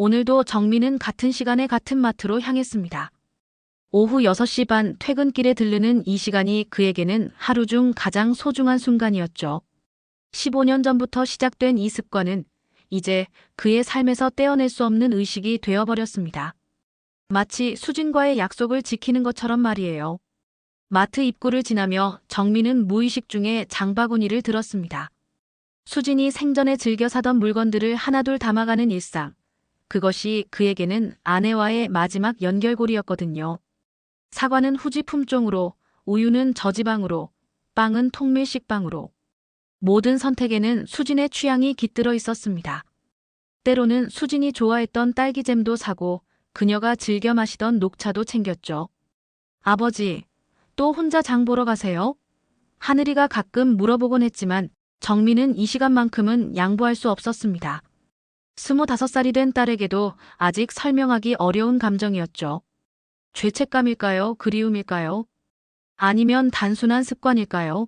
오늘도 정민은 같은 시간에 같은 마트로 향했습니다. 오후 6시 반 퇴근길에 들르는 이 시간이 그에게는 하루 중 가장 소중한 순간이었죠. 15년 전부터 시작된 이 습관은 이제 그의 삶에서 떼어낼 수 없는 의식이 되어버렸습니다. 마치 수진과의 약속을 지키는 것처럼 말이에요. 마트 입구를 지나며 정민은 무의식 중에 장바구니를 들었습니다. 수진이 생전에 즐겨 사던 물건들을 하나둘 담아가는 일상. 그것이 그에게는 아내와의 마지막 연결고리였거든요. 사과는 후지 품종으로, 우유는 저지방으로, 빵은 통밀식빵으로. 모든 선택에는 수진의 취향이 깃들어 있었습니다. 때로는 수진이 좋아했던 딸기잼도 사고 그녀가 즐겨 마시던 녹차도 챙겼죠. 아버지, 또 혼자 장 보러 가세요? 하늘이가 가끔 물어보곤 했지만 정민은 이 시간만큼은 양보할 수 없었습니다. 25살이 된 딸에게도 아직 설명하기 어려운 감정이었죠. 죄책감일까요? 그리움일까요? 아니면 단순한 습관일까요?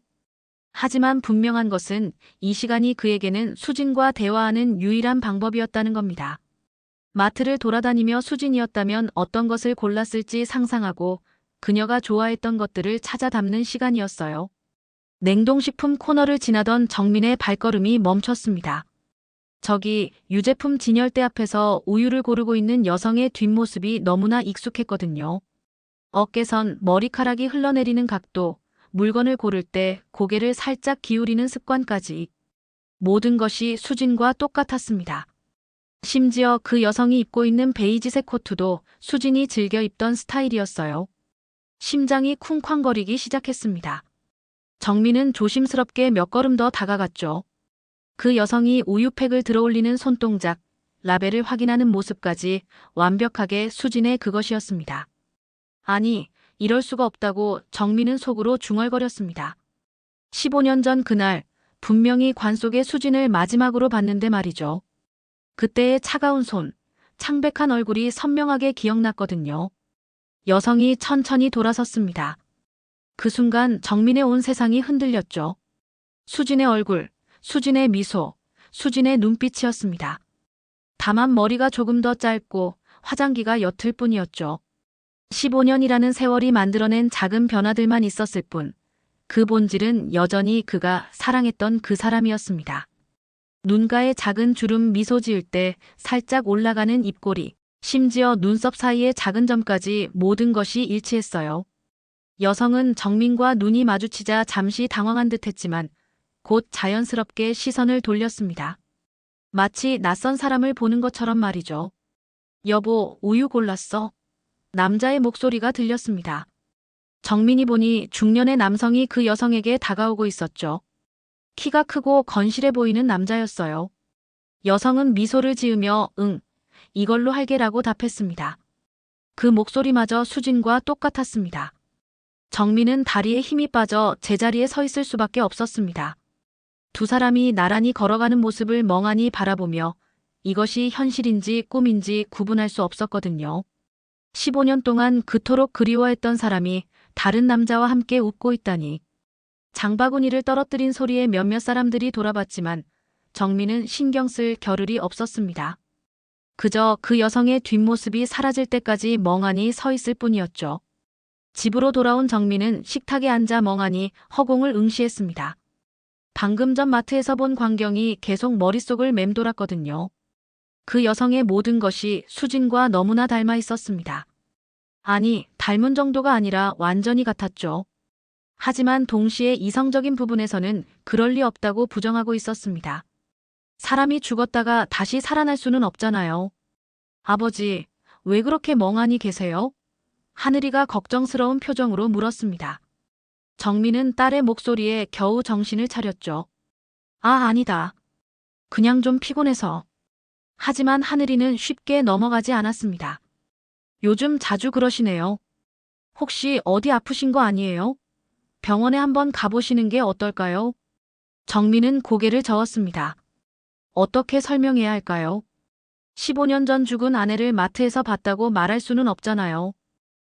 하지만 분명한 것은 이 시간이 그에게는 수진과 대화하는 유일한 방법이었다는 겁니다. 마트를 돌아다니며 수진이었다면 어떤 것을 골랐을지 상상하고 그녀가 좋아했던 것들을 찾아 담는 시간이었어요. 냉동식품 코너를 지나던 정민의 발걸음이 멈췄습니다. 저기 유제품 진열대 앞에서 우유를 고르고 있는 여성의 뒷모습이 너무나 익숙했거든요. 어깨선 머리카락이 흘러내리는 각도, 물건을 고를 때 고개를 살짝 기울이는 습관까지 모든 것이 수진과 똑같았습니다. 심지어 그 여성이 입고 있는 베이지색 코트도 수진이 즐겨 입던 스타일이었어요. 심장이 쿵쾅거리기 시작했습니다. 정민은 조심스럽게 몇 걸음 더 다가갔죠. 그 여성이 우유팩을 들어올리는 손동작, 라벨을 확인하는 모습까지 완벽하게 수진의 그것이었습니다. 아니, 이럴 수가 없다고 정민은 속으로 중얼거렸습니다. 15년 전 그날 분명히 관 속에 수진을 마지막으로 봤는데 말이죠. 그때의 차가운 손, 창백한 얼굴이 선명하게 기억났거든요. 여성이 천천히 돌아섰습니다. 그 순간 정민의 온 세상이 흔들렸죠. 수진의 얼굴, 수진의 미소, 수진의 눈빛이었습니다. 다만 머리가 조금 더 짧고 화장기가 옅을 뿐이었죠. 15년이라는 세월이 만들어낸 작은 변화들만 있었을 뿐, 그 본질은 여전히 그가 사랑했던 그 사람이었습니다. 눈가에 작은 주름 미소 지을 때 살짝 올라가는 입꼬리, 심지어 눈썹 사이의 작은 점까지 모든 것이 일치했어요. 여성은 정민과 눈이 마주치자 잠시 당황한 듯했지만 곧 자연스럽게 시선을 돌렸습니다. 마치 낯선 사람을 보는 것처럼 말이죠. 여보, 우유 골랐어? 남자의 목소리가 들렸습니다. 정민이 보니 중년의 남성이 그 여성에게 다가오고 있었죠. 키가 크고 건실해 보이는 남자였어요. 여성은 미소를 지으며 응, 이걸로 할게라고 답했습니다. 그 목소리마저 수진과 똑같았습니다. 정민은 다리에 힘이 빠져 제자리에 서 있을 수밖에 없었습니다. 두 사람이 나란히 걸어가는 모습을 멍하니 바라보며 이것이 현실인지 꿈인지 구분할 수 없었거든요. 15년 동안 그토록 그리워했던 사람이 다른 남자와 함께 웃고 있다니. 장바구니를 떨어뜨린 소리에 몇몇 사람들이 돌아봤지만 정민은 신경 쓸 겨를이 없었습니다. 그저 그 여성의 뒷모습이 사라질 때까지 멍하니 서 있을 뿐이었죠. 집으로 돌아온 정민은 식탁에 앉아 멍하니 허공을 응시했습니다. 방금 전 마트에서 본 광경이 계속 머릿속을 맴돌았거든요. 그 여성의 모든 것이 수진과 너무나 닮아 있었습니다. 아니, 닮은 정도가 아니라 완전히 같았죠. 하지만 동시에 이성적인 부분에서는 그럴 리 없다고 부정하고 있었습니다. 사람이 죽었다가 다시 살아날 수는 없잖아요. 아버지, 왜 그렇게 멍하니 계세요? 하늘이가 걱정스러운 표정으로 물었습니다. 정민은 딸의 목소리에 겨우 정신을 차렸죠. 아, 아니다. 그냥 좀 피곤해서. 하지만 하늘이는 쉽게 넘어가지 않았습니다. 요즘 자주 그러시네요. 혹시 어디 아프신 거 아니에요? 병원에 한번 가보시는 게 어떨까요? 정민은 고개를 저었습니다. 어떻게 설명해야 할까요? 15년 전 죽은 아내를 마트에서 봤다고 말할 수는 없잖아요.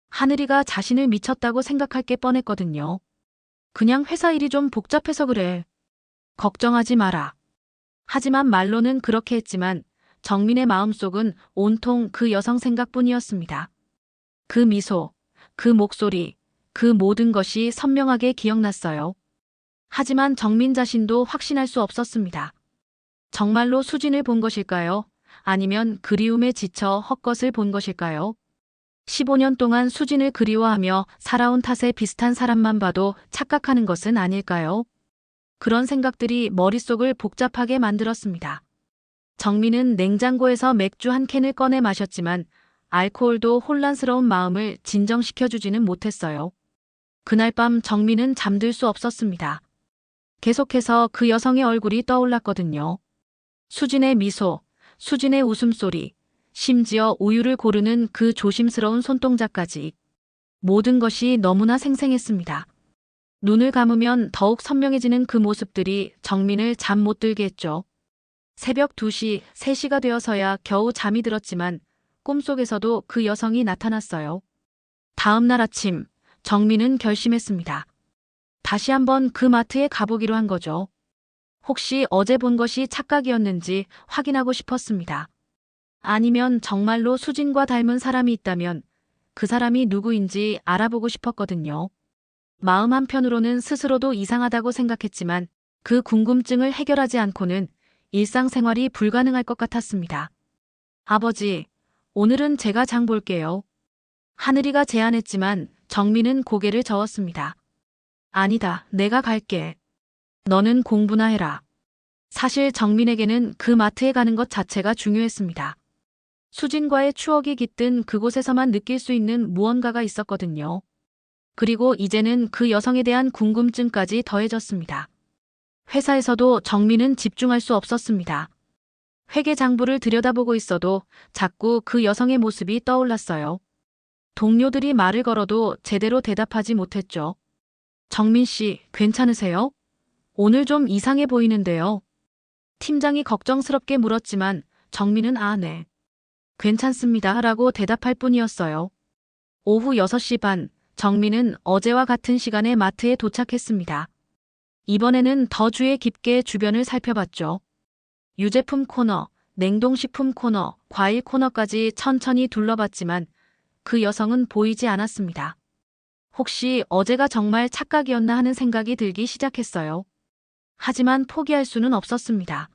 하늘이가 자신을 미쳤다고 생각할 게 뻔했거든요. 그냥 회사 일이 좀 복잡해서 그래. 걱정하지 마라. 하지만 말로는 그렇게 했지만 정민의 마음속은 온통 그 여성 생각뿐이었습니다. 그 미소, 그 목소리, 그 모든 것이 선명하게 기억났어요. 하지만 정민 자신도 확신할 수 없었습니다. 정말로 수진을 본 것일까요? 아니면 그리움에 지쳐 헛것을 본 것일까요? 15년 동안 수진을 그리워하며 살아온 탓에 비슷한 사람만 봐도 착각하는 것은 아닐까요? 그런 생각들이 머릿속을 복잡하게 만들었습니다. 정민은 냉장고에서 맥주 한 캔을 꺼내 마셨지만 알코올도 혼란스러운 마음을 진정시켜주지는 못했어요. 그날 밤 정민은 잠들 수 없었습니다. 계속해서 그 여성의 얼굴이 떠올랐거든요. 수진의 미소, 수진의 웃음소리, 심지어 우유를 고르는 그 조심스러운 손동작까지. 모든 것이 너무나 생생했습니다. 눈을 감으면 더욱 선명해지는 그 모습들이 정민을 잠 못 들게 했죠. 새벽 2시, 3시가 되어서야 겨우 잠이 들었지만 꿈속에서도 그 여성이 나타났어요. 다음 날 아침, 정민은 결심했습니다. 다시 한번 그 마트에 가보기로 한 거죠. 혹시 어제 본 것이 착각이었는지 확인하고 싶었습니다. 아니면 정말로 수진과 닮은 사람이 있다면 그 사람이 누구인지 알아보고 싶었거든요. 마음 한편으로는 스스로도 이상하다고 생각했지만 그 궁금증을 해결하지 않고는 일상생활이 불가능할 것 같았습니다. 아버지, 오늘은 제가 장 볼게요. 하늘이가 제안했지만 정민은 고개를 저었습니다. 아니다, 내가 갈게. 너는 공부나 해라. 사실 정민에게는 그 마트에 가는 것 자체가 중요했습니다. 수진과의 추억이 깃든 그곳에서만 느낄 수 있는 무언가가 있었거든요. 그리고 이제는 그 여성에 대한 궁금증까지 더해졌습니다. 회사에서도 정민은 집중할 수 없었습니다. 회계 장부를 들여다보고 있어도 자꾸 그 여성의 모습이 떠올랐어요. 동료들이 말을 걸어도 제대로 대답하지 못했죠. 정민 씨, 괜찮으세요? 오늘 좀 이상해 보이는데요. 팀장이 걱정스럽게 물었지만 정민은 네. 괜찮습니다. 라고 대답할 뿐이었어요. 오후 6시 반, 정민은 어제와 같은 시간에 마트에 도착했습니다. 이번에는 더 주의 깊게 주변을 살펴봤죠. 유제품 코너, 냉동식품 코너, 과일 코너까지 천천히 둘러봤지만 그 여성은 보이지 않았습니다. 혹시 어제가 정말 착각이었나 하는 생각이 들기 시작했어요. 하지만 포기할 수는 없었습니다.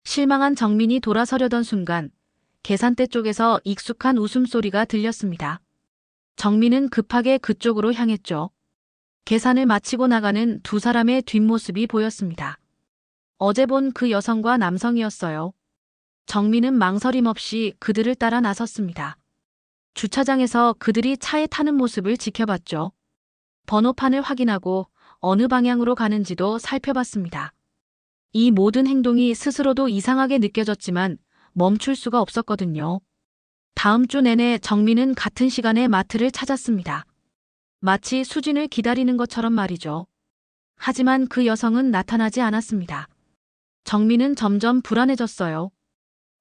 실망한 정민이 돌아서려던 순간 계산대 쪽에서 익숙한 웃음소리가 들렸습니다. 정민은 급하게 그쪽으로 향했죠. 계산을 마치고 나가는 두 사람의 뒷모습이 보였습니다. 어제 본 그 여성과 남성이었어요. 정민은 망설임 없이 그들을 따라 나섰습니다. 주차장에서 그들이 차에 타는 모습을 지켜봤죠. 번호판을 확인하고 어느 방향으로 가는지도 살펴봤습니다. 이 모든 행동이 스스로도 이상하게 느껴졌지만 멈출 수가 없었거든요. 다음 주 내내 정민은 같은 시간에 마트를 찾았습니다. 마치 수진을 기다리는 것처럼 말이죠. 하지만 그 여성은 나타나지 않았습니다. 정민은 점점 불안해졌어요.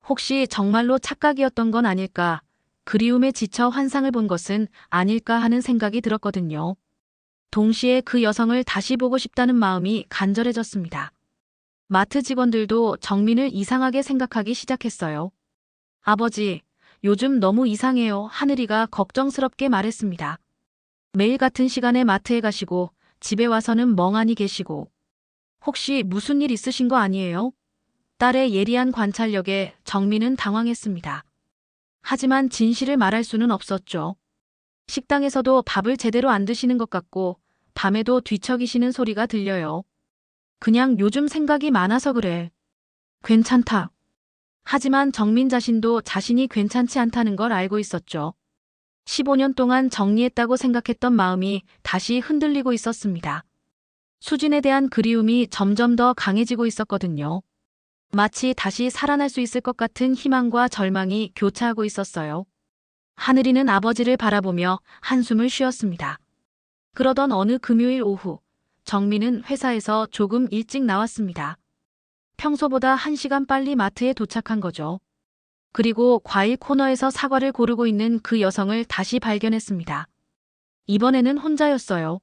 혹시 정말로 착각이었던 건 아닐까, 그리움에 지쳐 환상을 본 것은 아닐까 하는 생각이 들었거든요. 동시에 그 여성을 다시 보고 싶다는 마음이 간절해졌습니다. 마트 직원들도 정민을 이상하게 생각하기 시작했어요. 아버지, 요즘 너무 이상해요. 하늘이가 걱정스럽게 말했습니다. 매일 같은 시간에 마트에 가시고 집에 와서는 멍하니 계시고 혹시 무슨 일 있으신 거 아니에요? 딸의 예리한 관찰력에 정민은 당황했습니다. 하지만 진실을 말할 수는 없었죠. 식당에서도 밥을 제대로 안 드시는 것 같고 밤에도 뒤척이시는 소리가 들려요. 그냥 요즘 생각이 많아서 그래. 괜찮다. 하지만 정민 자신도 자신이 괜찮지 않다는 걸 알고 있었죠. 15년 동안 정리했다고 생각했던 마음이 다시 흔들리고 있었습니다. 수진에 대한 그리움이 점점 더 강해지고 있었거든요. 마치 다시 살아날 수 있을 것 같은 희망과 절망이 교차하고 있었어요. 하늘이는 아버지를 바라보며 한숨을 쉬었습니다. 그러던 어느 금요일 오후, 정민은 회사에서 조금 일찍 나왔습니다. 평소보다 1시간 빨리 마트에 도착한 거죠. 그리고 과일 코너에서 사과를 고르고 있는 그 여성을 다시 발견했습니다. 이번에는 혼자였어요.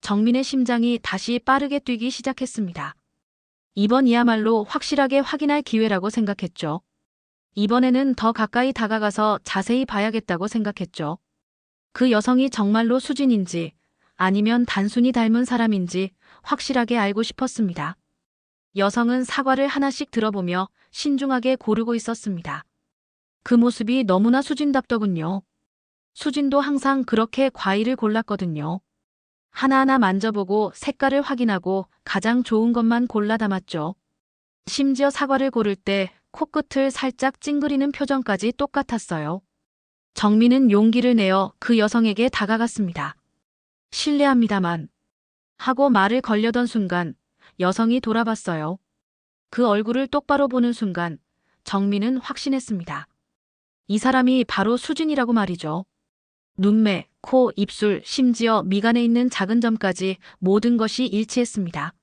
정민의 심장이 다시 빠르게 뛰기 시작했습니다. 이번이야말로 확실하게 확인할 기회라고 생각했죠. 이번에는 더 가까이 다가가서 자세히 봐야겠다고 생각했죠. 그 여성이 정말로 수진인지 아니면 단순히 닮은 사람인지 확실하게 알고 싶었습니다. 여성은 사과를 하나씩 들어보며 신중하게 고르고 있었습니다. 그 모습이 너무나 수진답더군요. 수진도 항상 그렇게 과일을 골랐거든요. 하나하나 만져보고 색깔을 확인하고 가장 좋은 것만 골라 담았죠. 심지어 사과를 고를 때 코끝을 살짝 찡그리는 표정까지 똑같았어요. 정민은 용기를 내어 그 여성에게 다가갔습니다. 실례합니다만 하고 말을 걸려던 순간 여성이 돌아봤어요. 그 얼굴을 똑바로 보는 순간 정민은 확신했습니다. 이 사람이 바로 수진이라고 말이죠. 눈매, 코, 입술, 심지어 미간에 있는 작은 점까지 모든 것이 일치했습니다.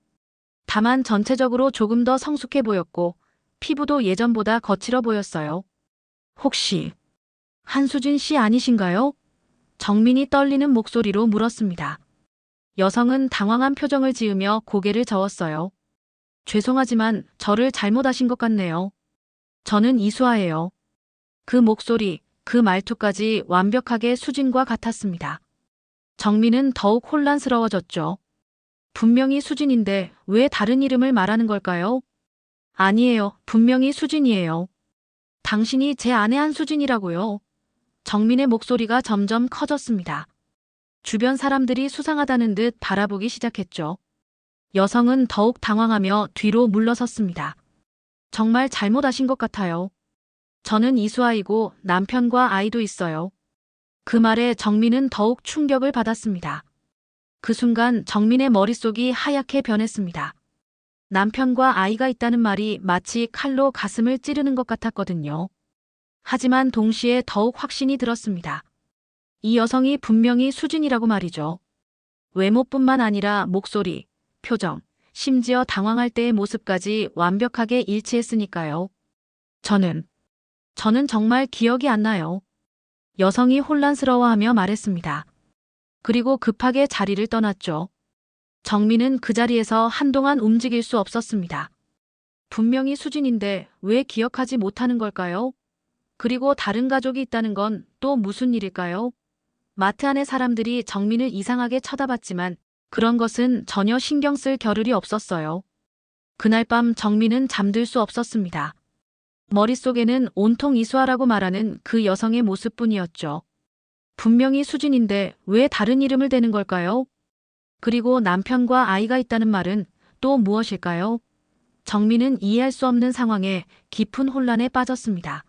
다만 전체적으로 조금 더 성숙해 보였고 피부도 예전보다 거칠어 보였어요. 혹시 한수진 씨 아니신가요? 정민이 떨리는 목소리로 물었습니다. 여성은 당황한 표정을 지으며 고개를 저었어요. 죄송하지만 저를 잘못하신 것 같네요. 저는 이수아예요. 그 목소리, 그 말투까지 완벽하게 수진과 같았습니다. 정민은 더욱 혼란스러워졌죠. 분명히 수진인데 왜 다른 이름을 말하는 걸까요? 아니에요. 분명히 수진이에요. 당신이 제 아내 한수진이라고요. 정민의 목소리가 점점 커졌습니다. 주변 사람들이 수상하다는 듯 바라보기 시작했죠. 여성은 더욱 당황하며 뒤로 물러섰습니다. 정말 잘못하신 것 같아요. 저는 이수아이고 남편과 아이도 있어요. 그 말에 정민은 더욱 충격을 받았습니다. 그 순간 정민의 머릿속이 하얗게 변했습니다. 남편과 아이가 있다는 말이 마치 칼로 가슴을 찌르는 것 같았거든요. 하지만 동시에 더욱 확신이 들었습니다. 이 여성이 분명히 수진이라고 말이죠. 외모뿐만 아니라 목소리, 표정, 심지어 당황할 때의 모습까지 완벽하게 일치했으니까요. 저는 정말 기억이 안 나요. 여성이 혼란스러워하며 말했습니다. 그리고 급하게 자리를 떠났죠. 정민은 그 자리에서 한동안 움직일 수 없었습니다. 분명히 수진인데 왜 기억하지 못하는 걸까요? 그리고 다른 가족이 있다는 건 또 무슨 일일까요? 마트 안의 사람들이 정민을 이상하게 쳐다봤지만 그런 것은 전혀 신경 쓸 겨를이 없었어요. 그날 밤 정민은 잠들 수 없었습니다. 머릿속에는 온통 이수아라고 말하는 그 여성의 모습뿐이었죠. 분명히 수진인데 왜 다른 이름을 대는 걸까요? 그리고 남편과 아이가 있다는 말은 또 무엇일까요? 정민은 이해할 수 없는 상황에 깊은 혼란에 빠졌습니다.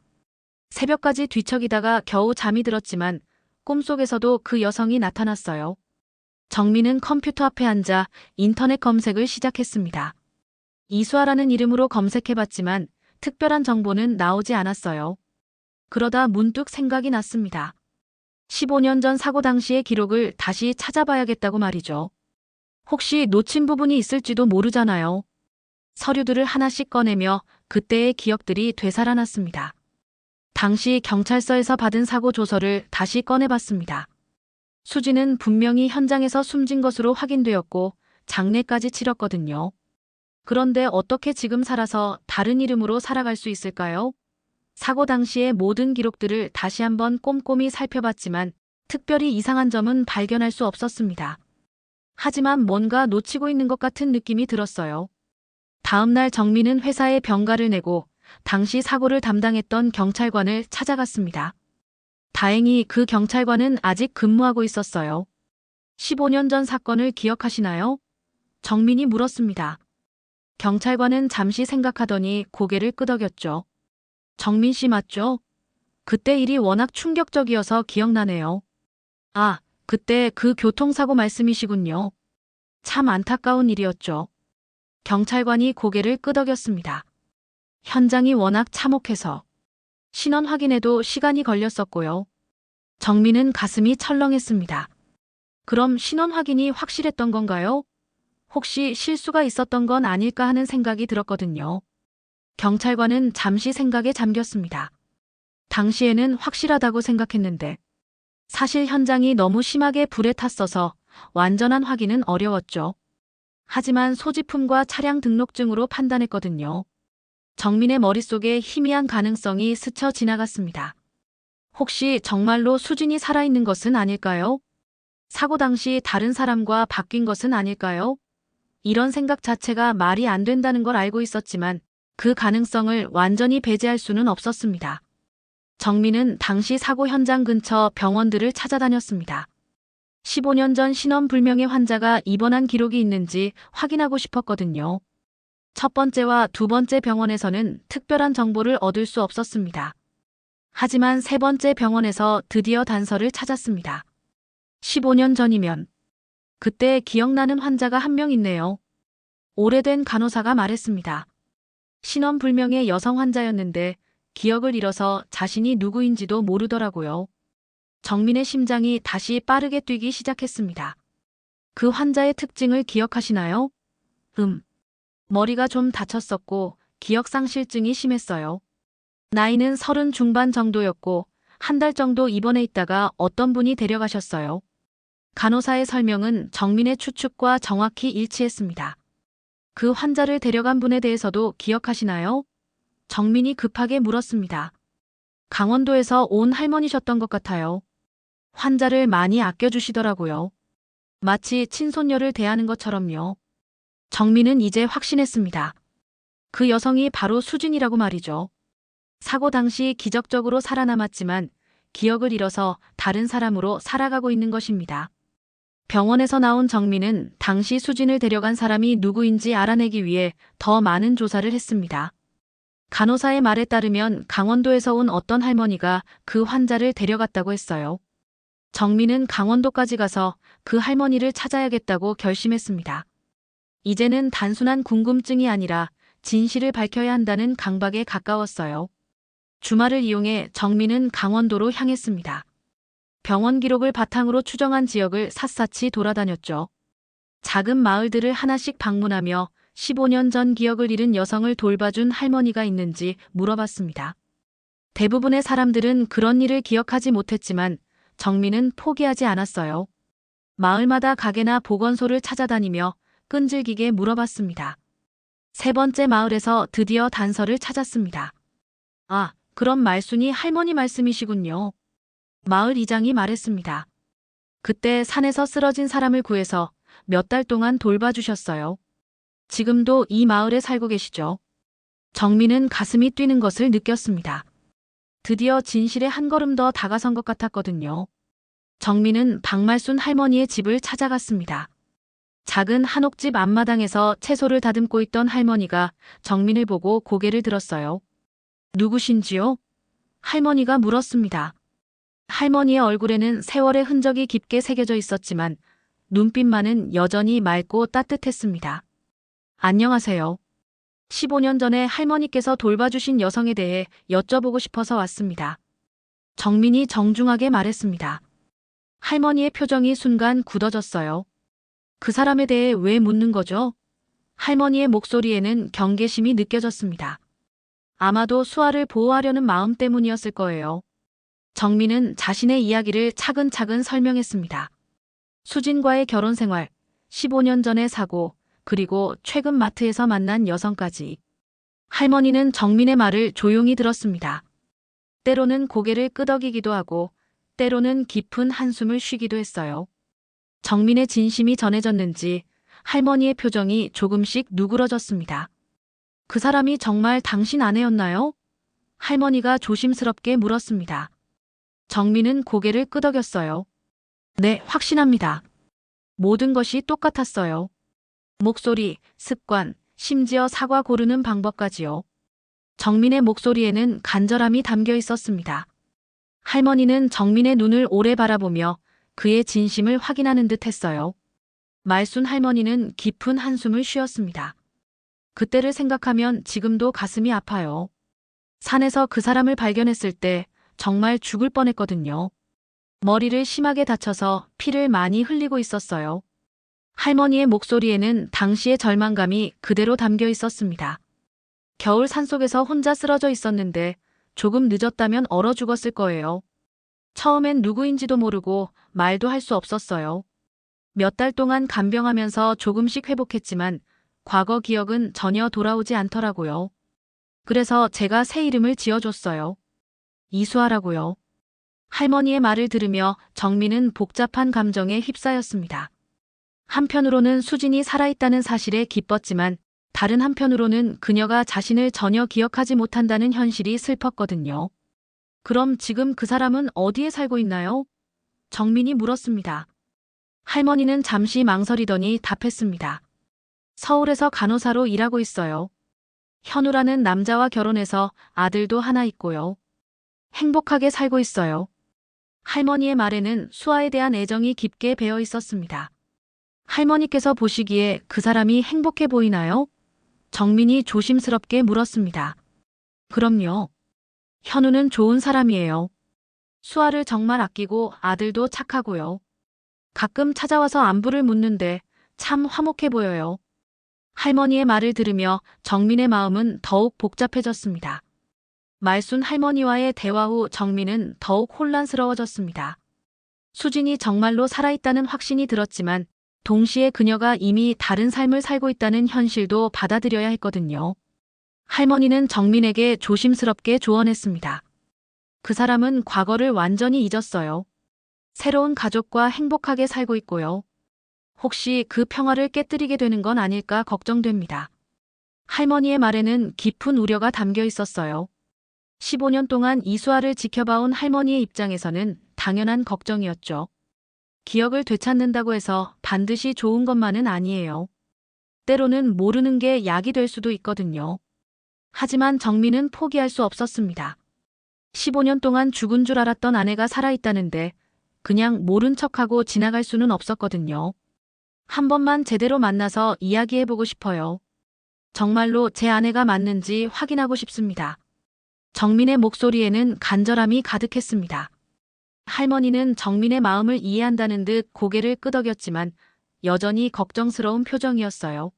새벽까지 뒤척이다가 겨우 잠이 들었지만 꿈속에서도 그 여성이 나타났어요. 정민은 컴퓨터 앞에 앉아 인터넷 검색을 시작했습니다. 이수아라는 이름으로 검색해봤지만 특별한 정보는 나오지 않았어요. 그러다 문득 생각이 났습니다. 15년 전 사고 당시의 기록을 다시 찾아봐야겠다고 말이죠. 혹시 놓친 부분이 있을지도 모르잖아요. 서류들을 하나씩 꺼내며 그때의 기억들이 되살아났습니다. 당시 경찰서에서 받은 사고 조서를 다시 꺼내봤습니다. 수진은 분명히 현장에서 숨진 것으로 확인되었고 장례까지 치렀거든요. 그런데 어떻게 지금 살아서 다른 이름으로 살아갈 수 있을까요? 사고 당시의 모든 기록들을 다시 한번 꼼꼼히 살펴봤지만 특별히 이상한 점은 발견할 수 없었습니다. 하지만 뭔가 놓치고 있는 것 같은 느낌이 들었어요. 다음 날 정민은 회사에 병가를 내고 당시 사고를 담당했던 경찰관을 찾아갔습니다. 다행히 그 경찰관은 아직 근무하고 있었어요. 15년 전 사건을 기억하시나요? 정민이 물었습니다. 경찰관은 잠시 생각하더니 고개를 끄덕였죠. 정민 씨 맞죠? 그때 일이 워낙 충격적이어서 기억나네요. 아, 그때 그 교통사고 말씀이시군요. 참 안타까운 일이었죠. 경찰관이 고개를 끄덕였습니다. 현장이 워낙 참혹해서 신원 확인에도 시간이 걸렸었고요. 정민은 가슴이 철렁했습니다. 그럼 신원 확인이 확실했던 건가요? 혹시 실수가 있었던 건 아닐까 하는 생각이 들었거든요. 경찰관은 잠시 생각에 잠겼습니다. 당시에는 확실하다고 생각했는데 사실 현장이 너무 심하게 불에 탔어서 완전한 확인은 어려웠죠. 하지만 소지품과 차량 등록증으로 판단했거든요. 정민의 머릿속에 희미한 가능성이 스쳐 지나갔습니다. 혹시 정말로 수진이 살아있는 것은 아닐까요? 사고 당시 다른 사람과 바뀐 것은 아닐까요? 이런 생각 자체가 말이 안 된다는 걸 알고 있었지만 그 가능성을 완전히 배제할 수는 없었습니다. 정민은 당시 사고 현장 근처 병원들을 찾아다녔습니다. 15년 전 신원불명의 환자가 입원한 기록이 있는지 확인하고 싶었거든요. 첫 번째와 두 번째 병원에서는 특별한 정보를 얻을 수 없었습니다. 하지만 세 번째 병원에서 드디어 단서를 찾았습니다. 15년 전이면 그때 기억나는 환자가 한 명 있네요. 오래된 간호사가 말했습니다. 신원불명의 여성 환자였는데 기억을 잃어서 자신이 누구인지도 모르더라고요. 정민의 심장이 다시 빠르게 뛰기 시작했습니다. 그 환자의 특징을 기억하시나요? 머리가 좀 다쳤었고 기억상실증이 심했어요. 나이는 30 중반 정도였고 한 달 정도 입원해 있다가 어떤 분이 데려가셨어요. 간호사의 설명은 정민의 추측과 정확히 일치했습니다. 그 환자를 데려간 분에 대해서도 기억하시나요? 정민이 급하게 물었습니다. 강원도에서 온 할머니셨던 것 같아요. 환자를 많이 아껴주시더라고요. 마치 친손녀를 대하는 것처럼요. 정민은 이제 확신했습니다. 그 여성이 바로 수진이라고 말이죠. 사고 당시 기적적으로 살아남았지만 기억을 잃어서 다른 사람으로 살아가고 있는 것입니다. 병원에서 나온 정민은 당시 수진을 데려간 사람이 누구인지 알아내기 위해 더 많은 조사를 했습니다. 간호사의 말에 따르면 강원도에서 온 어떤 할머니가 그 환자를 데려갔다고 했어요. 정민은 강원도까지 가서 그 할머니를 찾아야겠다고 결심했습니다. 이제는 단순한 궁금증이 아니라 진실을 밝혀야 한다는 강박에 가까웠어요. 주말을 이용해 정민은 강원도로 향했습니다. 병원 기록을 바탕으로 추정한 지역을 샅샅이 돌아다녔죠. 작은 마을들을 하나씩 방문하며 15년 전 기억을 잃은 여성을 돌봐준 할머니가 있는지 물어봤습니다. 대부분의 사람들은 그런 일을 기억하지 못했지만 정민은 포기하지 않았어요. 마을마다 가게나 보건소를 찾아다니며 끈질기게 물어봤습니다. 세 번째 마을에서 드디어 단서를 찾았습니다. 아, 그럼 말순이 할머니 말씀이시군요. 마을 이장이 말했습니다. 그때 산에서 쓰러진 사람을 구해서 몇 달 동안 돌봐주셨어요. 지금도 이 마을에 살고 계시죠. 정민은 가슴이 뛰는 것을 느꼈습니다. 드디어 진실에 한 걸음 더 다가선 것 같았거든요. 정민은 박말순 할머니의 집을 찾아갔습니다. 작은 한옥집 앞마당에서 채소를 다듬고 있던 할머니가 정민을 보고 고개를 들었어요. 누구신지요? 할머니가 물었습니다. 할머니의 얼굴에는 세월의 흔적이 깊게 새겨져 있었지만 눈빛만은 여전히 맑고 따뜻했습니다. 안녕하세요. 15년 전에 할머니께서 돌봐주신 여성에 대해 여쭤보고 싶어서 왔습니다. 정민이 정중하게 말했습니다. 할머니의 표정이 순간 굳어졌어요. 그 사람에 대해 왜 묻는 거죠? 할머니의 목소리에는 경계심이 느껴졌습니다. 아마도 수아를 보호하려는 마음 때문이었을 거예요. 정민은 자신의 이야기를 차근차근 설명했습니다. 수진과의 결혼 생활, 15년 전의 사고, 그리고 최근 마트에서 만난 여성까지. 할머니는 정민의 말을 조용히 들었습니다. 때로는 고개를 끄덕이기도 하고 때로는 깊은 한숨을 쉬기도 했어요. 정민의 진심이 전해졌는지 할머니의 표정이 조금씩 누그러졌습니다. 그 사람이 정말 당신 아내였나요? 할머니가 조심스럽게 물었습니다. 정민은 고개를 끄덕였어요. 네, 확신합니다. 모든 것이 똑같았어요. 목소리, 습관, 심지어 사과 고르는 방법까지요. 정민의 목소리에는 간절함이 담겨 있었습니다. 할머니는 정민의 눈을 오래 바라보며 그의 진심을 확인하는 듯 했어요. 말순 할머니는 깊은 한숨을 쉬었습니다. 그때를 생각하면 지금도 가슴이 아파요. 산에서 그 사람을 발견했을 때 정말 죽을 뻔했거든요. 머리를 심하게 다쳐서 피를 많이 흘리고 있었어요. 할머니의 목소리에는 당시의 절망감이 그대로 담겨 있었습니다. 겨울 산속에서 혼자 쓰러져 있었는데 조금 늦었다면 얼어 죽었을 거예요. 처음엔 누구인지도 모르고 말도 할 수 없었어요. 몇 달 동안 간병하면서 조금씩 회복했지만 과거 기억은 전혀 돌아오지 않더라고요. 그래서 제가 새 이름을 지어줬어요. 이수아라고요. 할머니의 말을 들으며 정민은 복잡한 감정에 휩싸였습니다. 한편으로는 수진이 살아있다는 사실에 기뻤지만 다른 한편으로는 그녀가 자신을 전혀 기억하지 못한다는 현실이 슬펐거든요. 그럼 지금 그 사람은 어디에 살고 있나요? 정민이 물었습니다. 할머니는 잠시 망설이더니 답했습니다. 서울에서 간호사로 일하고 있어요. 현우라는 남자와 결혼해서 아들도 하나 있고요. 행복하게 살고 있어요. 할머니의 말에는 수아에 대한 애정이 깊게 배어 있었습니다. 할머니께서 보시기에 그 사람이 행복해 보이나요? 정민이 조심스럽게 물었습니다. 그럼요. 현우는 좋은 사람이에요. 수아를 정말 아끼고 아들도 착하고요. 가끔 찾아와서 안부를 묻는데 참 화목해 보여요. 할머니의 말을 들으며 정민의 마음은 더욱 복잡해졌습니다. 말순 할머니와의 대화 후 정민은 더욱 혼란스러워졌습니다. 수진이 정말로 살아있다는 확신이 들었지만 동시에 그녀가 이미 다른 삶을 살고 있다는 현실도 받아들여야 했거든요. 할머니는 정민에게 조심스럽게 조언했습니다. 그 사람은 과거를 완전히 잊었어요. 새로운 가족과 행복하게 살고 있고요. 혹시 그 평화를 깨뜨리게 되는 건 아닐까 걱정됩니다. 할머니의 말에는 깊은 우려가 담겨 있었어요. 15년 동안 이수아를 지켜봐온 할머니의 입장에서는 당연한 걱정이었죠. 기억을 되찾는다고 해서 반드시 좋은 것만은 아니에요. 때로는 모르는 게 약이 될 수도 있거든요. 하지만 정민은 포기할 수 없었습니다. 15년 동안 죽은 줄 알았던 아내가 살아있다는데 그냥 모른 척하고 지나갈 수는 없었거든요. 한 번만 제대로 만나서 이야기해보고 싶어요. 정말로 제 아내가 맞는지 확인하고 싶습니다. 정민의 목소리에는 간절함이 가득했습니다. 할머니는 정민의 마음을 이해한다는 듯 고개를 끄덕였지만 여전히 걱정스러운 표정이었어요.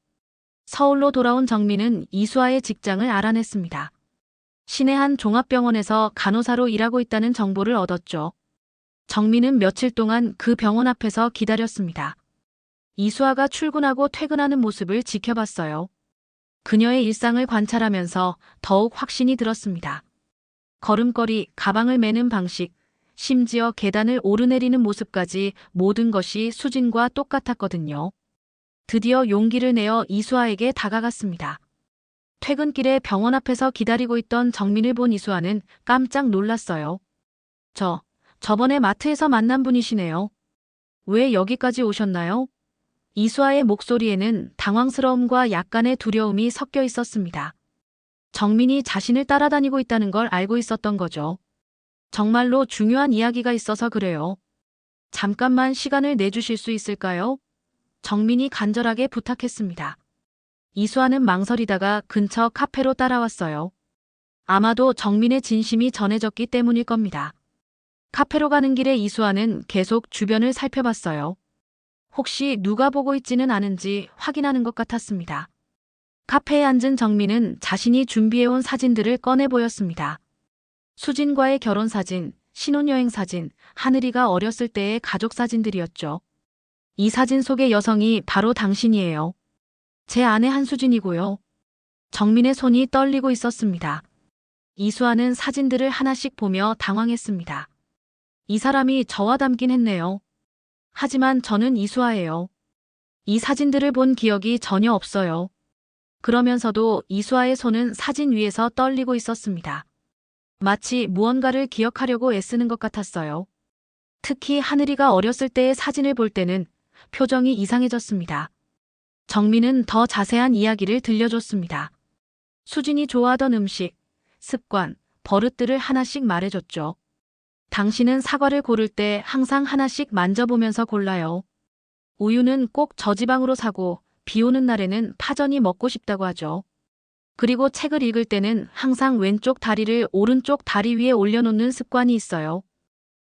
서울로 돌아온 정민은 이수아의 직장을 알아냈습니다. 시내 한 종합병원에서 간호사로 일하고 있다는 정보를 얻었죠. 정민은 며칠 동안 그 병원 앞에서 기다렸습니다. 이수아가 출근하고 퇴근하는 모습을 지켜봤어요. 그녀의 일상을 관찰하면서 더욱 확신이 들었습니다. 걸음걸이, 가방을 매는 방식, 심지어 계단을 오르내리는 모습까지 모든 것이 수진과 똑같았거든요. 드디어 용기를 내어 이수아에게 다가갔습니다. 퇴근길에 병원 앞에서 기다리고 있던 정민을 본 이수아는 깜짝 놀랐어요. 저번에 마트에서 만난 분이시네요. 왜 여기까지 오셨나요? 이수아의 목소리에는 당황스러움과 약간의 두려움이 섞여 있었습니다. 정민이 자신을 따라다니고 있다는 걸 알고 있었던 거죠. 정말로 중요한 이야기가 있어서 그래요. 잠깐만 시간을 내주실 수 있을까요? 정민이 간절하게 부탁했습니다. 이수아는 망설이다가 근처 카페로 따라왔어요. 아마도 정민의 진심이 전해졌기 때문일 겁니다. 카페로 가는 길에 이수아는 계속 주변을 살펴봤어요. 혹시 누가 보고 있지는 않은지 확인하는 것 같았습니다. 카페에 앉은 정민은 자신이 준비해온 사진들을 꺼내 보였습니다. 수진과의 결혼 사진, 신혼여행 사진, 하늘이가 어렸을 때의 가족 사진들이었죠. 이 사진 속의 여성이 바로 당신이에요. 제 아내 한수진이고요. 정민의 손이 떨리고 있었습니다. 이수아는 사진들을 하나씩 보며 당황했습니다. 이 사람이 저와 닮긴 했네요. 하지만 저는 이수아예요. 이 사진들을 본 기억이 전혀 없어요. 그러면서도 이수아의 손은 사진 위에서 떨리고 있었습니다. 마치 무언가를 기억하려고 애쓰는 것 같았어요. 특히 하늘이가 어렸을 때의 사진을 볼 때는 표정이 이상해졌습니다. 정민은 더 자세한 이야기를 들려줬습니다. 수진이 좋아하던 음식, 습관, 버릇들을 하나씩 말해줬죠. 당신은 사과를 고를 때 항상 하나씩 만져보면서 골라요. 우유는 꼭 저지방으로 사고 비 오는 날에는 파전이 먹고 싶다고 하죠. 그리고 책을 읽을 때는 항상 왼쪽 다리를 오른쪽 다리 위에 올려놓는 습관이 있어요.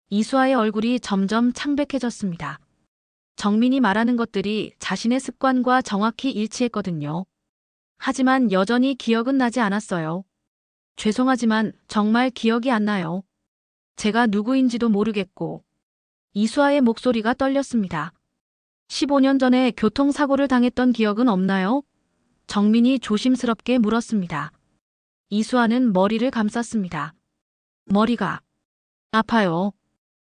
이수아의 얼굴이 점점 창백해졌습니다. 정민이 말하는 것들이 자신의 습관과 정확히 일치했거든요. 하지만 여전히 기억은 나지 않았어요. 죄송하지만 정말 기억이 안 나요. 제가 누구인지도 모르겠고. 이수아의 목소리가 떨렸습니다. 15년 전에 교통사고를 당했던 기억은 없나요? 정민이 조심스럽게 물었습니다. 이수아는 머리를 감쌌습니다. 머리가 아파요.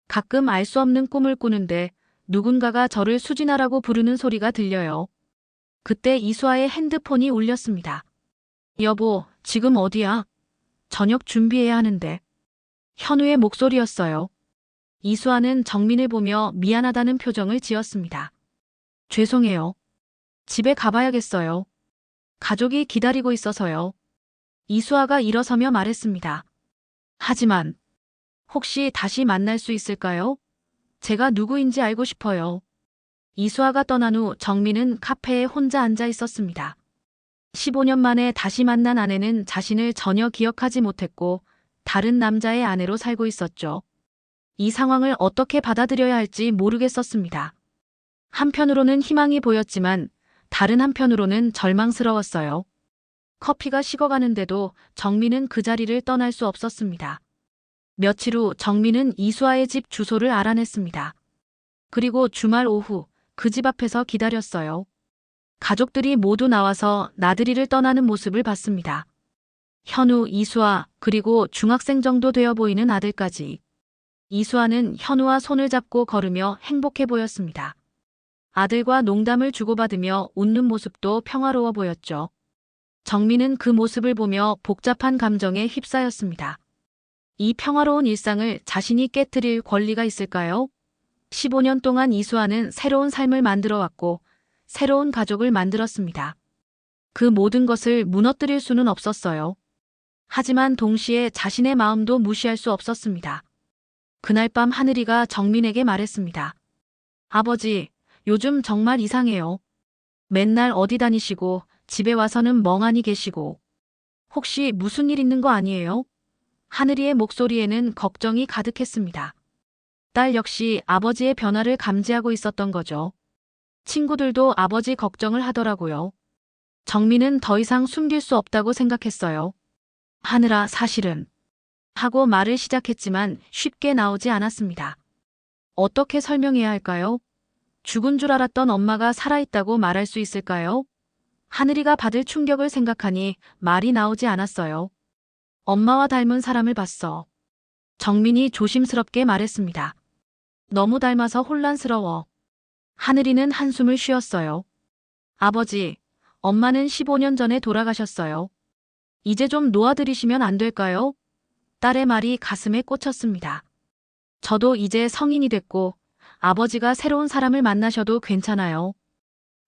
가끔 알 수 없는 꿈을 꾸는데 누군가가 저를 수진아라고 부르는 소리가 들려요. 그때 이수아의 핸드폰이 울렸습니다. 여보, 지금 어디야? 저녁 준비해야 하는데. 현우의 목소리였어요. 이수아는 정민을 보며 미안하다는 표정을 지었습니다. 죄송해요. 집에 가봐야겠어요. 가족이 기다리고 있어서요. 이수아가 일어서며 말했습니다. 하지만 혹시 다시 만날 수 있을까요? 제가 누구인지 알고 싶어요. 이수아가 떠난 후 정민은 카페에 혼자 앉아 있었습니다. 15년 만에 다시 만난 아내는 자신을 전혀 기억하지 못했고 다른 남자의 아내로 살고 있었죠. 이 상황을 어떻게 받아들여야 할지 모르겠었습니다. 한편으로는 희망이 보였지만 다른 한편으로는 절망스러웠어요. 커피가 식어가는데도 정민은 그 자리를 떠날 수 없었습니다. 며칠 후 정민은 이수아의 집 주소를 알아냈습니다. 그리고 주말 오후 그 집 앞에서 기다렸어요. 가족들이 모두 나와서 나들이를 떠나는 모습을 봤습니다. 현우, 이수아, 그리고 중학생 정도 되어 보이는 아들까지. 이수아는 현우와 손을 잡고 걸으며 행복해 보였습니다. 아들과 농담을 주고받으며 웃는 모습도 평화로워 보였죠. 정민은 그 모습을 보며 복잡한 감정에 휩싸였습니다. 이 평화로운 일상을 자신이 깨트릴 권리가 있을까요? 15년 동안 이수아는 새로운 삶을 만들어 왔고 새로운 가족을 만들었습니다. 그 모든 것을 무너뜨릴 수는 없었어요. 하지만 동시에 자신의 마음도 무시할 수 없었습니다. 그날 밤 하늘이가 정민에게 말했습니다. 아버지, 요즘 정말 이상해요. 맨날 어디 다니시고 집에 와서는 멍하니 계시고. 혹시 무슨 일 있는 거 아니에요? 하늘이의 목소리에는 걱정이 가득했습니다. 딸 역시 아버지의 변화를 감지하고 있었던 거죠. 친구들도 아버지 걱정을 하더라고요. 정민은 더 이상 숨길 수 없다고 생각했어요. 하늘아, 사실은 하고 말을 시작했지만 쉽게 나오지 않았습니다. 어떻게 설명해야 할까요? 죽은 줄 알았던 엄마가 살아있다고 말할 수 있을까요? 하늘이가 받을 충격을 생각하니 말이 나오지 않았어요. 엄마와 닮은 사람을 봤어. 정민이 조심스럽게 말했습니다. 너무 닮아서 혼란스러워. 하늘이는 한숨을 쉬었어요. 아버지, 엄마는 15년 전에 돌아가셨어요. 이제 좀 놓아드리시면 안 될까요? 딸의 말이 가슴에 꽂혔습니다. 저도 이제 성인이 됐고 아버지가 새로운 사람을 만나셔도 괜찮아요.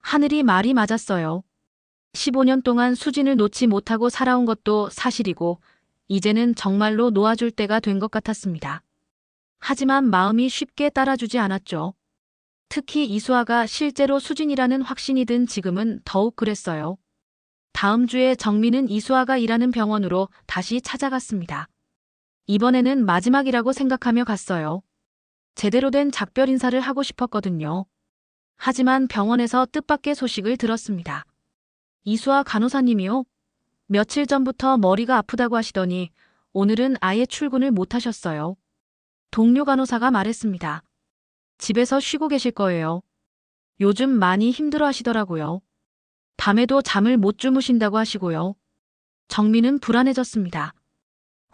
하늘이 말이 맞았어요. 15년 동안 수진을 놓지 못하고 살아온 것도 사실이고 이제는 정말로 놓아줄 때가 된 것 같았습니다. 하지만 마음이 쉽게 따라주지 않았죠. 특히 이수아가 실제로 수진이라는 확신이 든 지금은 더욱 그랬어요. 다음 주에 정민은 이수아가 일하는 병원으로 다시 찾아갔습니다. 이번에는 마지막이라고 생각하며 갔어요. 제대로 된 작별 인사를 하고 싶었거든요. 하지만 병원에서 뜻밖의 소식을 들었습니다. 이수아 간호사님이요? 며칠 전부터 머리가 아프다고 하시더니 오늘은 아예 출근을 못 하셨어요. 동료 간호사가 말했습니다. 집에서 쉬고 계실 거예요. 요즘 많이 힘들어 하시더라고요. 밤에도 잠을 못 주무신다고 하시고요. 정민은 불안해졌습니다.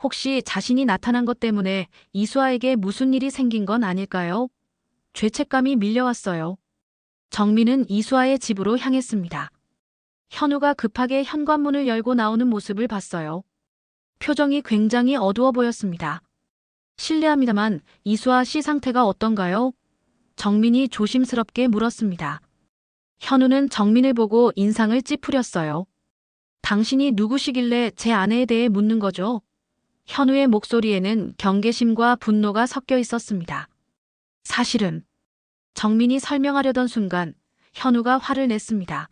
혹시 자신이 나타난 것 때문에 이수아에게 무슨 일이 생긴 건 아닐까요? 죄책감이 밀려왔어요. 정민은 이수아의 집으로 향했습니다. 현우가 급하게 현관문을 열고 나오는 모습을 봤어요. 표정이 굉장히 어두워 보였습니다. 실례합니다만 이수아 씨 상태가 어떤가요? 정민이 조심스럽게 물었습니다. 현우는 정민을 보고 인상을 찌푸렸어요. 당신이 누구시길래 제 아내에 대해 묻는 거죠? 현우의 목소리에는 경계심과 분노가 섞여 있었습니다. 사실은 정민이 설명하려던 순간 현우가 화를 냈습니다.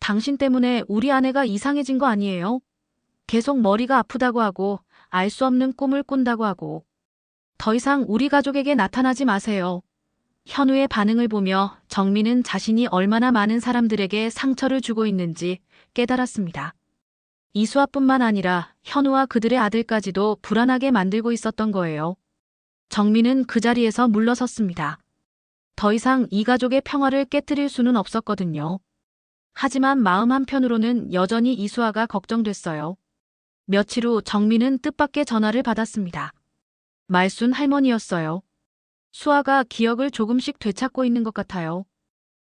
당신 때문에 우리 아내가 이상해진 거 아니에요? 계속 머리가 아프다고 하고 알 수 없는 꿈을 꾼다고 하고 더 이상 우리 가족에게 나타나지 마세요. 현우의 반응을 보며 정민은 자신이 얼마나 많은 사람들에게 상처를 주고 있는지 깨달았습니다. 이수아뿐만 아니라 현우와 그들의 아들까지도 불안하게 만들고 있었던 거예요. 정민은 그 자리에서 물러섰습니다. 더 이상 이 가족의 평화를 깨트릴 수는 없었거든요. 하지만 마음 한편으로는 여전히 이수아가 걱정됐어요. 며칠 후 정민은 뜻밖의 전화를 받았습니다. 말순 할머니였어요. 수아가 기억을 조금씩 되찾고 있는 것 같아요.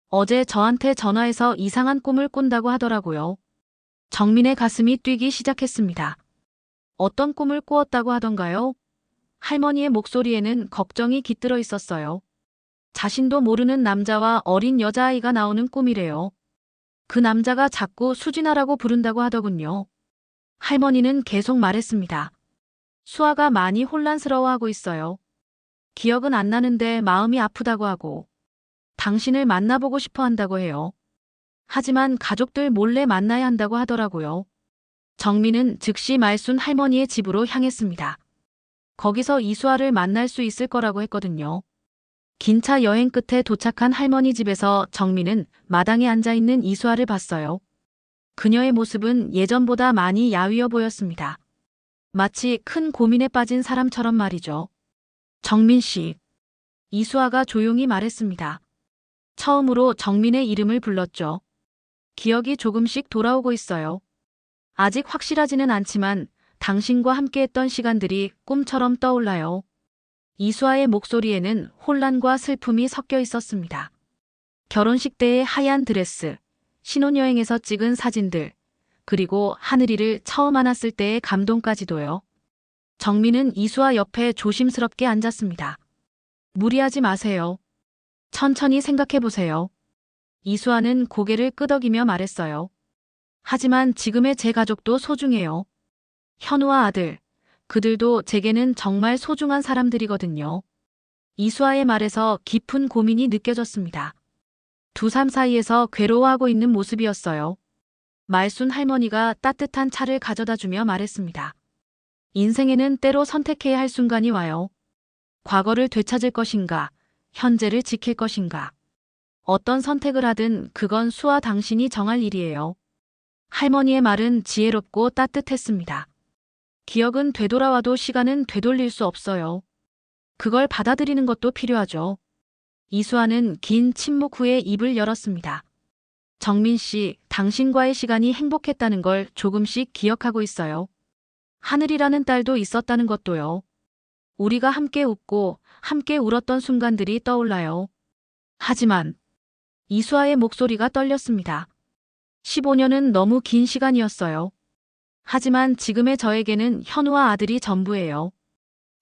어제 저한테 전화해서 이상한 꿈을 꾼다고 하더라고요. 정민의 가슴이 뛰기 시작했습니다. 어떤 꿈을 꾸었다고 하던가요? 할머니의 목소리에는 걱정이 깃들어 있었어요. 자신도 모르는 남자와 어린 여자아이가 나오는 꿈이래요. 그 남자가 자꾸 수진아라고 부른다고 하더군요. 할머니는 계속 말했습니다. 수아가 많이 혼란스러워하고 있어요. 기억은 안 나는데 마음이 아프다고 하고 당신을 만나보고 싶어 한다고 해요. 하지만 가족들 몰래 만나야 한다고 하더라고요. 정민은 즉시 말순 할머니의 집으로 향했습니다. 거기서 이수아를 만날 수 있을 거라고 했거든요. 긴 차 여행 끝에 도착한 할머니 집에서 정민은 마당에 앉아있는 이수아를 봤어요. 그녀의 모습은 예전보다 많이 야위어 보였습니다. 마치 큰 고민에 빠진 사람처럼 말이죠. 정민 씨. 이수아가 조용히 말했습니다. 처음으로 정민의 이름을 불렀죠. 기억이 조금씩 돌아오고 있어요. 아직 확실하지는 않지만 당신과 함께했던 시간들이 꿈처럼 떠올라요. 이수아의 목소리에는 혼란과 슬픔이 섞여 있었습니다. 결혼식 때의 하얀 드레스, 신혼여행에서 찍은 사진들, 그리고 하늘이를 처음 안았을 때의 감동까지도요. 정민은 이수아 옆에 조심스럽게 앉았습니다. 무리하지 마세요. 천천히 생각해보세요. 이수아는 고개를 끄덕이며 말했어요. 하지만 지금의 제 가족도 소중해요. 현우와 아들, 그들도 제게는 정말 소중한 사람들이거든요. 이수아의 말에서 깊은 고민이 느껴졌습니다. 두 삶 사이에서 괴로워하고 있는 모습이었어요. 말순 할머니가 따뜻한 차를 가져다 주며 말했습니다. 인생에는 때로 선택해야 할 순간이 와요. 과거를 되찾을 것인가, 현재를 지킬 것인가. 어떤 선택을 하든 그건 수아 당신이 정할 일이에요. 할머니의 말은 지혜롭고 따뜻했습니다. 기억은 되돌아와도 시간은 되돌릴 수 없어요. 그걸 받아들이는 것도 필요하죠. 이수아는 긴 침묵 후에 입을 열었습니다. 정민 씨, 당신과의 시간이 행복했다는 걸 조금씩 기억하고 있어요. 하늘이라는 딸도 있었다는 것도요. 우리가 함께 웃고 함께 울었던 순간들이 떠올라요. 하지만 이수아의 목소리가 떨렸습니다. 15년은 너무 긴 시간이었어요. 하지만 지금의 저에게는 현우와 아들이 전부예요.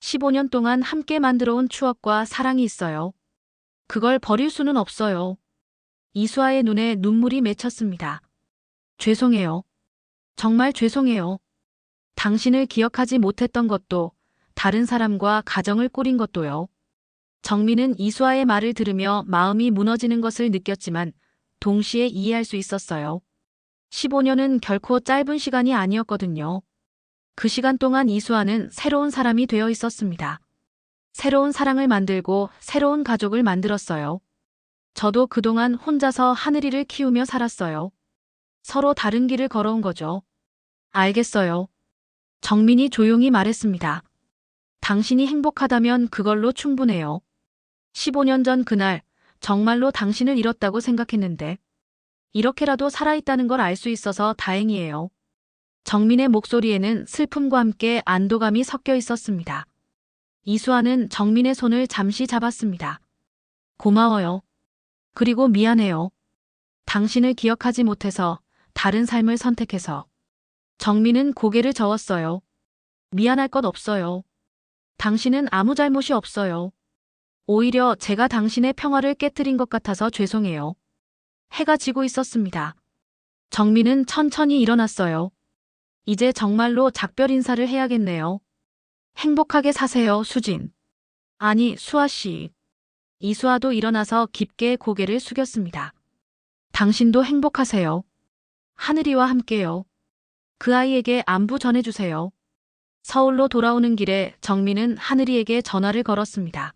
15년 동안 함께 만들어온 추억과 사랑이 있어요. 그걸 버릴 수는 없어요. 이수아의 눈에 눈물이 맺혔습니다. 죄송해요. 정말 죄송해요. 당신을 기억하지 못했던 것도, 다른 사람과 가정을 꾸린 것도요. 정민은 이수아의 말을 들으며 마음이 무너지는 것을 느꼈지만 동시에 이해할 수 있었어요. 15년은 결코 짧은 시간이 아니었거든요. 그 시간 동안 이수아는 새로운 사람이 되어 있었습니다. 새로운 사랑을 만들고 새로운 가족을 만들었어요. 저도 그동안 혼자서 하늘이를 키우며 살았어요. 서로 다른 길을 걸어온 거죠. 알겠어요. 정민이 조용히 말했습니다. 당신이 행복하다면 그걸로 충분해요. 15년 전 그날 정말로 당신을 잃었다고 생각했는데 이렇게라도 살아있다는 걸 알 수 있어서 다행이에요. 정민의 목소리에는 슬픔과 함께 안도감이 섞여 있었습니다. 이수아는 정민의 손을 잠시 잡았습니다. 고마워요. 그리고 미안해요. 당신을 기억하지 못해서, 다른 삶을 선택해서. 정민은 고개를 저었어요. 미안할 것 없어요. 당신은 아무 잘못이 없어요. 오히려 제가 당신의 평화를 깨뜨린 것 같아서 죄송해요. 해가 지고 있었습니다. 정민은 천천히 일어났어요. 이제 정말로 작별 인사를 해야겠네요. 행복하게 사세요, 수진. 아니, 수아 씨. 이수아도 일어나서 깊게 고개를 숙였습니다. 당신도 행복하세요. 하늘이와 함께요. 그 아이에게 안부 전해주세요. 서울로 돌아오는 길에 정민은 하늘이에게 전화를 걸었습니다.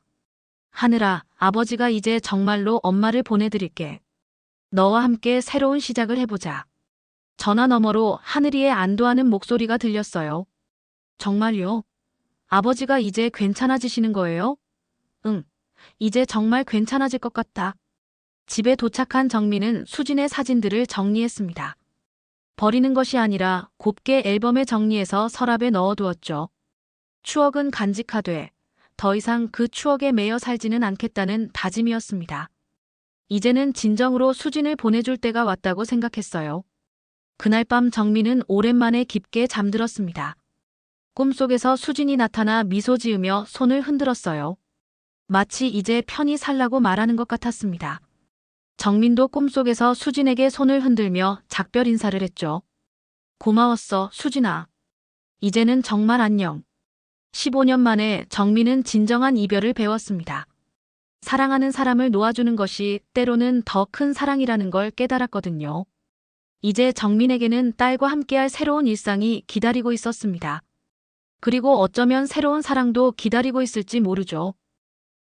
하늘아, 아버지가 이제 정말로 엄마를 보내드릴게. 너와 함께 새로운 시작을 해보자. 전화 너머로 하늘이의 안도하는 목소리가 들렸어요. 정말요? 아버지가 이제 괜찮아지시는 거예요? 응, 이제 정말 괜찮아질 것 같다. 집에 도착한 정민은 수진의 사진들을 정리했습니다. 버리는 것이 아니라 곱게 앨범에 정리해서 서랍에 넣어두었죠. 추억은 간직하되 더 이상 그 추억에 매여 살지는 않겠다는 다짐이었습니다. 이제는 진정으로 수진을 보내줄 때가 왔다고 생각했어요. 그날 밤 정민은 오랜만에 깊게 잠들었습니다. 꿈속에서 수진이 나타나 미소 지으며 손을 흔들었어요. 마치 이제 편히 살라고 말하는 것 같았습니다. 정민도 꿈속에서 수진에게 손을 흔들며 작별 인사를 했죠. 고마웠어, 수진아. 이제는 정말 안녕. 15년 만에 정민은 진정한 이별을 배웠습니다. 사랑하는 사람을 놓아주는 것이 때로는 더 큰 사랑이라는 걸 깨달았거든요. 이제 정민에게는 딸과 함께할 새로운 일상이 기다리고 있었습니다. 그리고 어쩌면 새로운 사랑도 기다리고 있을지 모르죠.